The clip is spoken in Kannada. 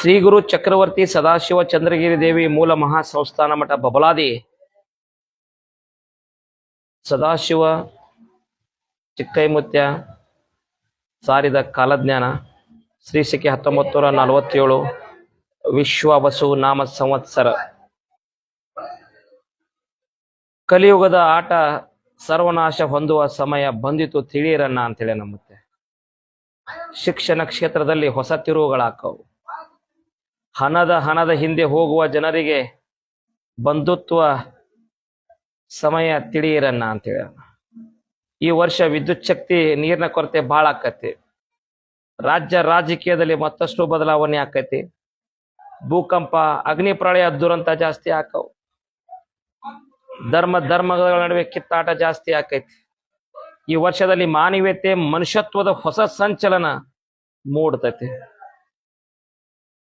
ಶ್ರೀ ಗುರು ಚಕ್ರವರ್ತಿ ಸದಾಶಿವ ಚಂದ್ರಗಿರಿ ದೇವಿ ಮೂಲ ಮಹಾಸಂಸ್ಥಾನ ಮಠ ಬಬಲಾದಿ ಸದಾಶಿವ ಚಿಕ್ಕೈಮುತ್ಯ ಸಾರಿದ ಕಾಲಜ್ಞಾನ ಶ್ರೀ ಶಕೆ 1947 ವಿಶ್ವ ವಸು ನಾಮ ಸಂವತ್ಸರ. ಕಲಿಯುಗದ ಆಟ ಸರ್ವನಾಶ ಹೊಂದುವ ಸಮಯ ಬಂದಿತು ತಿಳಿಯಿರನ್ನ ಅಂತೇಳಿ ನಮ್ಮತ್ತೆ. ಶಿಕ್ಷಣ ಕ್ಷೇತ್ರದಲ್ಲಿ ಹೊಸ ತಿರುವುಗಳಾಕವು. ಹಣದ ಹಿಂದೆ ಹೋಗುವ ಜನರಿಗೆ ಬಂಧುತ್ವ ಸಮಯ ತಿಳಿಯಿರನ್ನ ಅಂತೇಳಿ. ಈ ವರ್ಷ ವಿದ್ಯುತ್ ಶಕ್ತಿ ನೀರಿನ ಕೊರತೆ ಬಹಳ ಆಕತಿ. ರಾಜಕೀಯದಲ್ಲಿ ಮತ್ತಷ್ಟು ಬದಲಾವಣೆ ಆಕೈತಿ. ಭೂಕಂಪ, ಅಗ್ನಿ ಪ್ರಳಯ ದುರಂತ ಜಾಸ್ತಿ ಆಕವು. ಧರ್ಮಗಳ ನಡುವೆ ಕಿತ್ತಾಟ ಜಾಸ್ತಿ ಆಕೈತಿ. ಈ ವರ್ಷದಲ್ಲಿ ಮಾನವೀಯತೆ ಮನುಷ್ಯತ್ವದ ಹೊಸ ಸಂಚಲನ ಮೂಡ್ತೈತಿ.